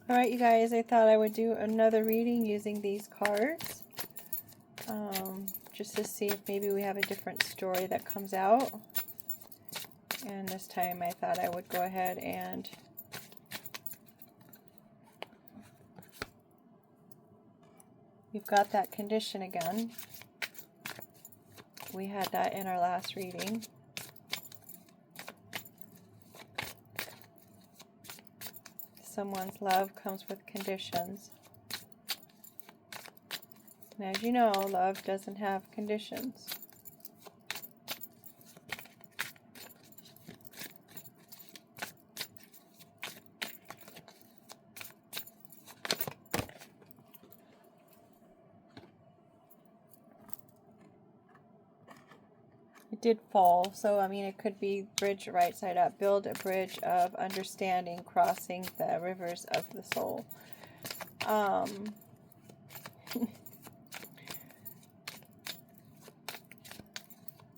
Alright, you guys, I thought I would do another reading using these cards. Just to see if maybe we have a different story that comes out. And this time I thought I would go ahead and we've got that condition again. We had that in our last reading. Someone's love comes with conditions. And as you know, love doesn't have conditions. It did fall, so I mean it could be bridge right side up. Build a bridge of understanding crossing the rivers of the soul.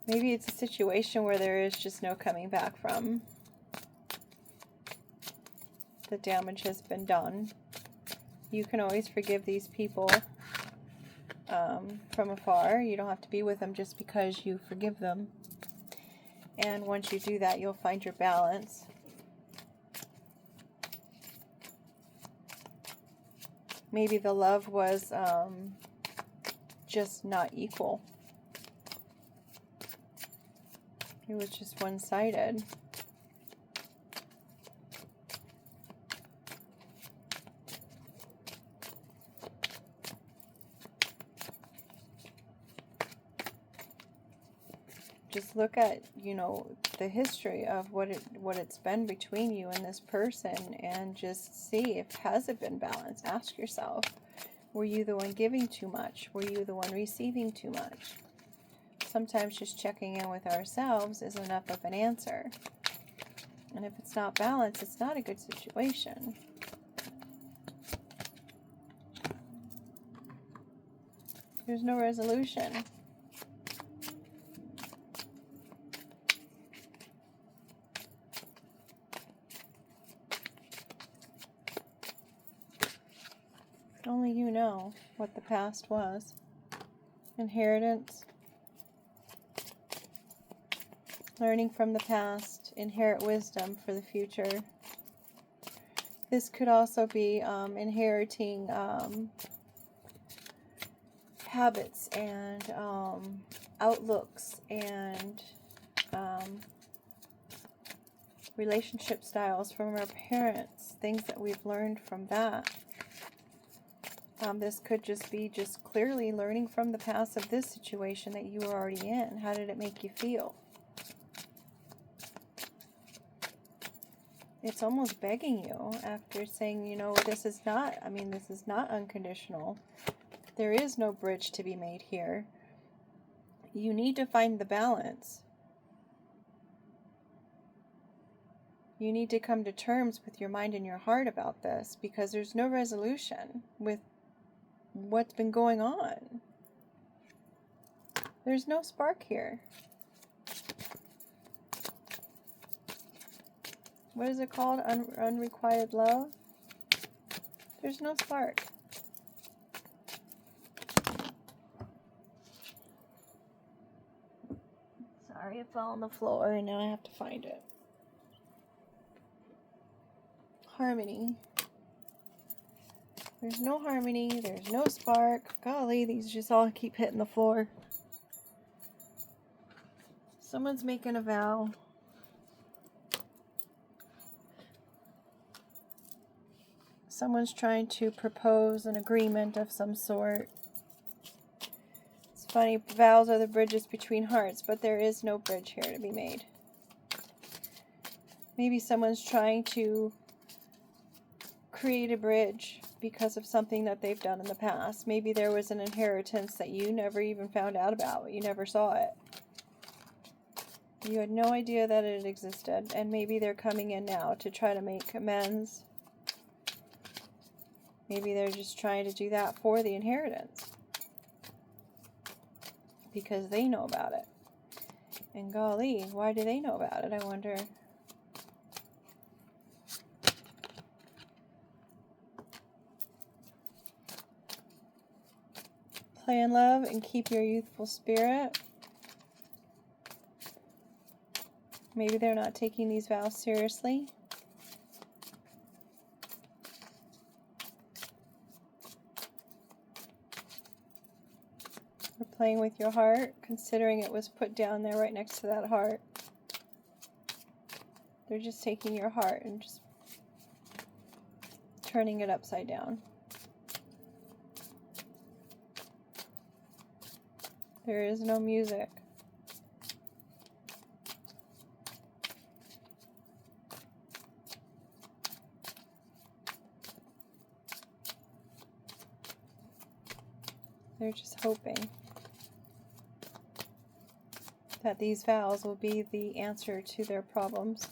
Maybe it's a situation where there is just no coming back from. The damage has been done. You can always forgive these people from afar. You don't have to be with them just because you forgive them. And once you do that, you'll find your balance. Maybe the love was just not equal. It was just one-sided. Just look at, you know, the history of what it's been between you and this person, and just see if has it been balanced. Ask yourself, were you the one giving too much? Were you the one receiving too much? Sometimes just checking in with ourselves is enough of an answer. And if it's not balanced, it's not a good situation. There's no resolution. Only you know what the past was. Inheritance. Learning from the past. Inherit wisdom for the future. This could also be inheriting habits and outlooks and relationship styles from our parents. Things that we've learned from that. This could just be clearly learning from the past of this situation that you were already in. How did it make you feel? It's almost begging you after saying, you know, this is not unconditional. There is no bridge to be made here. You need to find the balance. You need to come to terms with your mind and your heart about this, because there's no resolution with what's been going on. There's no spark here. What is it called? Unrequited love? There's no spark. Sorry, it fell on the floor and now I have to find it. Harmony. There's no harmony. There's no spark. Golly, these just all keep hitting the floor. Someone's making a vow. Someone's trying to propose an agreement of some sort. It's funny, vows are the bridges between hearts, but there is no bridge here to be made. Maybe someone's trying to create a bridge because of something that they've done in the past. Maybe there was an inheritance that you never even found out about. You never saw it. You had no idea that it existed, and maybe they're coming in now to try to make amends. Maybe they're just trying to do that for the inheritance because they know about it. And golly, why do they know about it, I wonder? Play in love and keep your youthful spirit. Maybe they're not taking these vows seriously. Or playing with your heart, considering it was put down there right next to that heart. They're just taking your heart and just turning it upside down. There is no music. They're just hoping that these vows will be the answer to their problems.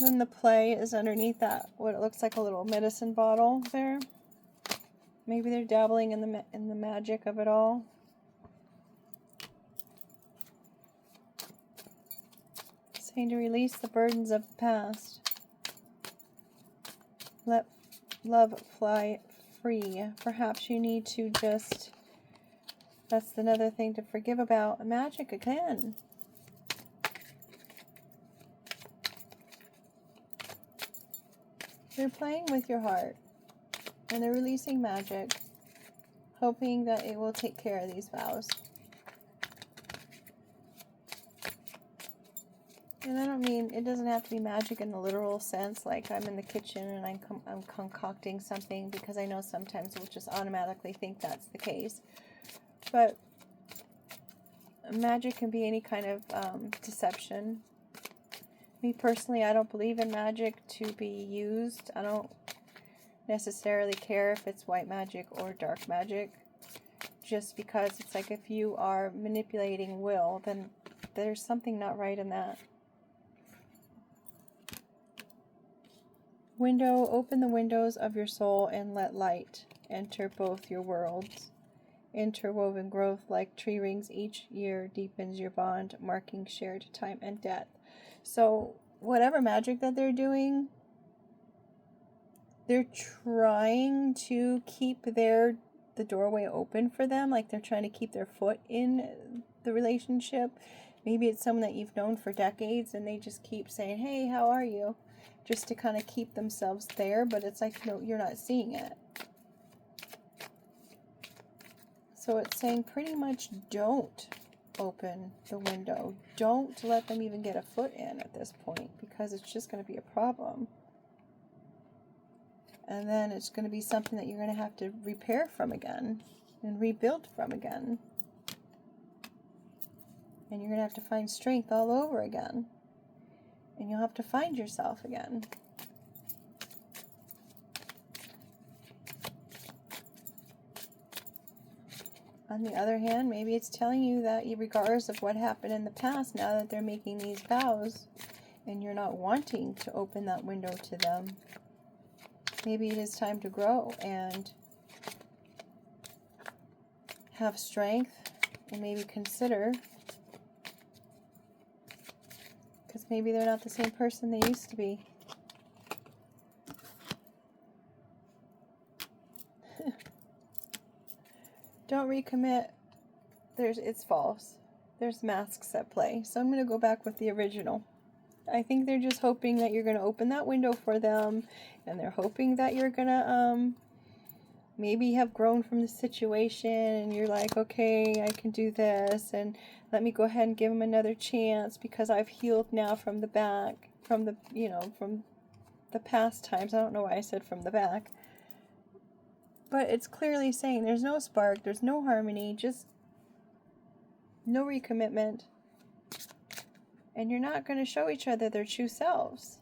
Then the play is underneath that, what it looks like a little medicine bottle there. Maybe they're dabbling in the magic of it all. Saying to release the burdens of the past. Let love fly free. Perhaps you need to just, that's another thing to forgive about. Magic again. They're playing with your heart. And they're releasing magic, hoping that it will take care of these vows. And I don't mean, it doesn't have to be magic in the literal sense, like I'm in the kitchen and I'm concocting something, because I know sometimes we'll just automatically think that's the case. But magic can be any kind of deception. Me personally, I don't believe in magic to be used. I don't necessarily care if it's white magic or dark magic, just because it's like if you are manipulating will, then there's something not right in that. Window, open the windows of your soul and let light enter both your worlds. Interwoven growth like tree rings each year deepens your bond, marking shared time and death. So whatever magic that they're doing, they're trying to keep the doorway open for them, like they're trying to keep their foot in the relationship. Maybe it's someone that you've known for decades and they just keep saying, hey, how are you? Just to kind of keep themselves there, but it's like, no, you're not seeing it. So it's saying pretty much don't open the window. Don't let them even get a foot in at this point, because it's just going to be a problem. And then it's going to be something that you're going to have to repair from again and rebuild from again. And you're going to have to find strength all over again. And you'll have to find yourself again. On the other hand, maybe it's telling you that regardless of what happened in the past, now that they're making these vows and you're not wanting to open that window to them, maybe it is time to grow and have strength and maybe consider, because maybe they're not the same person they used to be. Don't recommit. It's false. There's masks at play. So I'm going to go back with the original. I think they're just hoping that you're going to open that window for them, and they're hoping that you're going to maybe have grown from the situation, and you're like, okay, I can do this, and let me go ahead and give them another chance because I've healed now from the back, from the, from the past times. I don't know why I said from the back. But it's clearly saying there's no spark, there's no harmony, just no recommitment. And you're not going to show each other their true selves.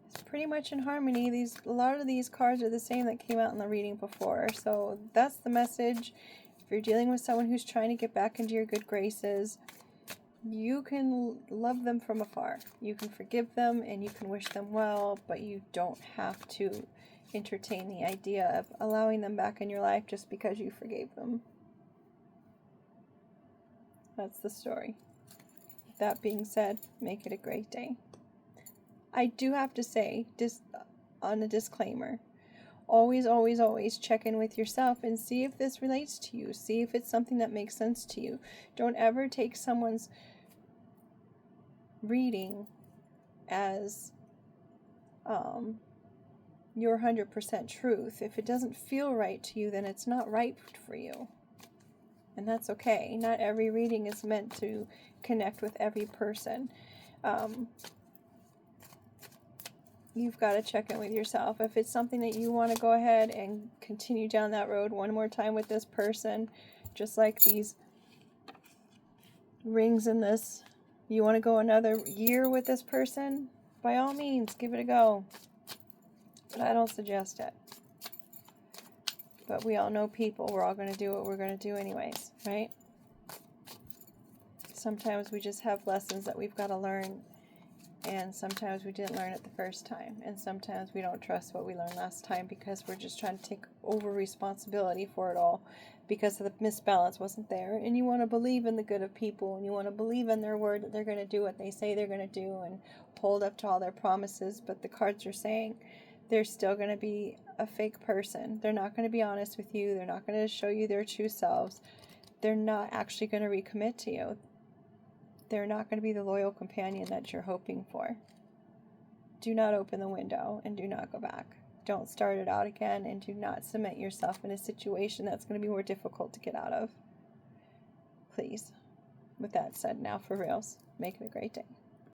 It's pretty much in harmony. A lot of these cards are the same that came out in the reading before. So that's the message. If you're dealing with someone who's trying to get back into your good graces, you can love them from afar. You can forgive them and you can wish them well, but you don't have to entertain the idea of allowing them back in your life just because you forgave them. That's the story. That being said, make it a great day. I do have to say, on a disclaimer, always, always, always check in with yourself and see if this relates to you. See if it's something that makes sense to you. Don't ever take someone's reading as your 100% truth. If it doesn't feel right to you, then it's not right for you. And that's okay. Not every reading is meant to connect with every person. You've got to check in with yourself. If it's something that you want to go ahead and continue down that road one more time with this person, just like these rings in this, you want to go another year with this person, by all means, give it a go. But I don't suggest it. But we all know people. We're all going to do what we're going to do anyways, right? Sometimes we just have lessons that we've got to learn, and sometimes we didn't learn it the first time, and sometimes we don't trust what we learned last time because we're just trying to take over responsibility for it all because the misbalance wasn't there. And you want to believe in the good of people, and you want to believe in their word that they're going to do what they say they're going to do and hold up to all their promises, but the cards are saying they're still going to be a fake person. They're not going to be honest with you. They're not going to show you their true selves. They're not actually going to recommit to you. They're not going to be the loyal companion that you're hoping for. Do not open the window and do not go back. Don't start it out again, and do not cement yourself in a situation that's going to be more difficult to get out of. Please. With that said, now for reals, make it a great day.